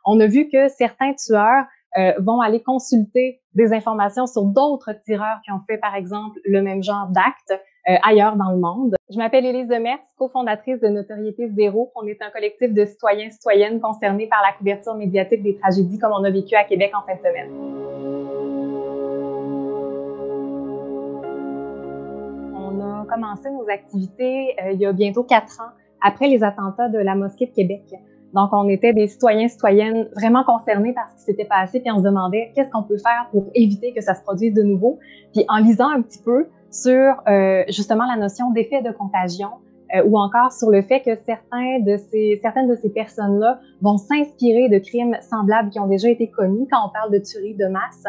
On a vu que certains tueurs vont aller consulter des informations sur d'autres tireurs qui ont fait, par exemple, le même genre d'acte ailleurs dans le monde. Je m'appelle Élise Demers, cofondatrice de Notoriété Zéro. On est un collectif de citoyens et citoyennes concernés par la couverture médiatique des tragédies comme on a vécu à Québec en fin de semaine. On a commencé nos activités il y a bientôt 4 ans, après les attentats de la Mosquée de Québec. Donc, on était des citoyens, citoyennes vraiment concernés par ce qui s'était passé, puis on se demandait qu'est-ce qu'on peut faire pour éviter que ça se produise de nouveau. Puis en lisant un petit peu sur justement la notion d'effet de contagion, ou encore sur le fait que certaines de ces personnes-là vont s'inspirer de crimes semblables qui ont déjà été commis quand on parle de tuerie de masse.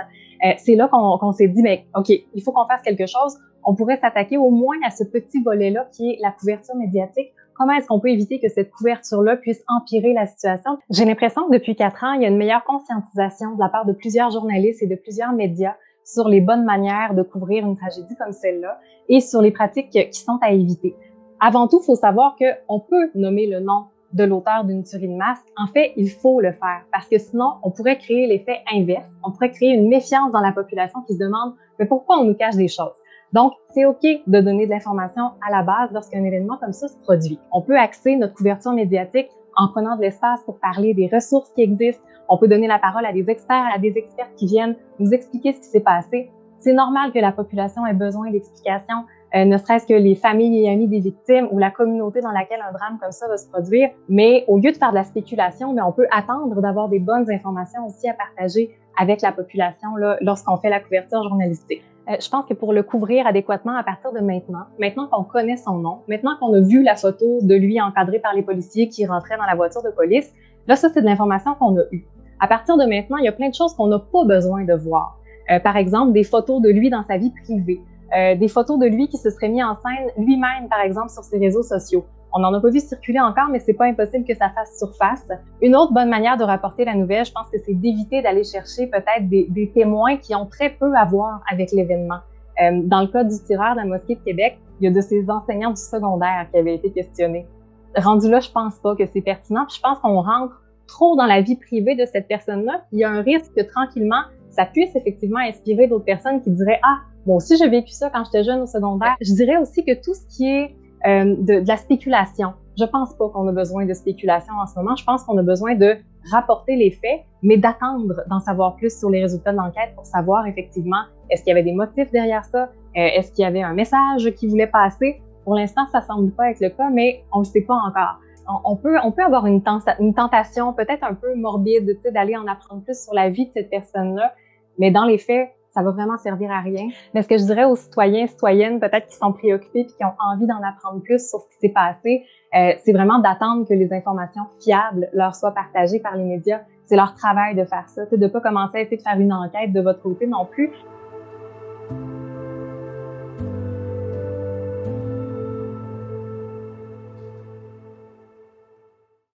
C'est là qu'on s'est dit, mais OK, il faut qu'on fasse quelque chose. On pourrait s'attaquer au moins à ce petit volet-là qui est la couverture médiatique. Comment est-ce qu'on peut éviter que cette couverture-là puisse empirer la situation? J'ai l'impression que depuis 4 ans, il y a une meilleure conscientisation de la part de plusieurs journalistes et de plusieurs médias sur les bonnes manières de couvrir une tragédie comme celle-là et sur les pratiques qui sont à éviter. Avant tout, il faut savoir qu'on peut nommer le nom de l'auteur d'une tuerie de masse. En fait, il faut le faire parce que sinon, on pourrait créer l'effet inverse. On pourrait créer une méfiance dans la population qui se demande « mais pourquoi on nous cache des choses ?» Donc, c'est OK de donner de l'information à la base lorsqu'un événement comme ça se produit. On peut axer notre couverture médiatique en prenant de l'espace pour parler des ressources qui existent. On peut donner la parole à des experts, à des expertes qui viennent nous expliquer ce qui s'est passé. C'est normal que la population ait besoin d'explications, ne serait-ce que les familles et amis des victimes ou la communauté dans laquelle un drame comme ça va se produire. Mais au lieu de faire de la spéculation, on peut attendre d'avoir des bonnes informations aussi à partager avec la population lorsqu'on fait la couverture journalistique. Je pense que pour le couvrir adéquatement à partir de maintenant qu'on connaît son nom, maintenant qu'on a vu la photo de lui encadré par les policiers qui rentraient dans la voiture de police, là, ça, c'est de l'information qu'on a eue. À partir de maintenant, il y a plein de choses qu'on n'a pas besoin de voir. Par exemple, des photos de lui dans sa vie privée, des photos de lui qui se serait mis en scène lui-même, par exemple, sur ses réseaux sociaux. On n'en a pas vu circuler encore, mais c'est pas impossible que ça fasse surface. Une autre bonne manière de rapporter la nouvelle, je pense que c'est d'éviter d'aller chercher peut-être des témoins qui ont très peu à voir avec l'événement. Dans le cas du tireur de la Mosquée de Québec, il y a de ses enseignants du secondaire qui avaient été questionnés. Rendu là, je pense pas que c'est pertinent. Puis je pense qu'on rentre trop dans la vie privée de cette personne-là. Il y a un risque que tranquillement, ça puisse effectivement inspirer d'autres personnes qui diraient « Ah, moi aussi j'ai vécu ça quand j'étais jeune au secondaire ». Je dirais aussi que tout ce qui est de la spéculation. Je pense pas qu'on a besoin de spéculation en ce moment. Je pense qu'on a besoin de rapporter les faits, mais d'attendre d'en savoir plus sur les résultats de l'enquête pour savoir effectivement est-ce qu'il y avait des motifs derrière ça, est-ce qu'il y avait un message qui voulait passer. Pour l'instant, ça semble pas être le cas, mais on le sait pas encore. On peut avoir une tentation peut-être un peu morbide, d'aller en apprendre plus sur la vie de cette personne-là, mais dans les faits, ça va vraiment servir à rien. Mais ce que je dirais aux citoyens, citoyennes, peut-être qui sont préoccupés et qui ont envie d'en apprendre plus sur ce qui s'est passé, c'est vraiment d'attendre que les informations fiables leur soient partagées par les médias. C'est leur travail de faire ça, de pas commencer à essayer de faire une enquête de votre côté non plus.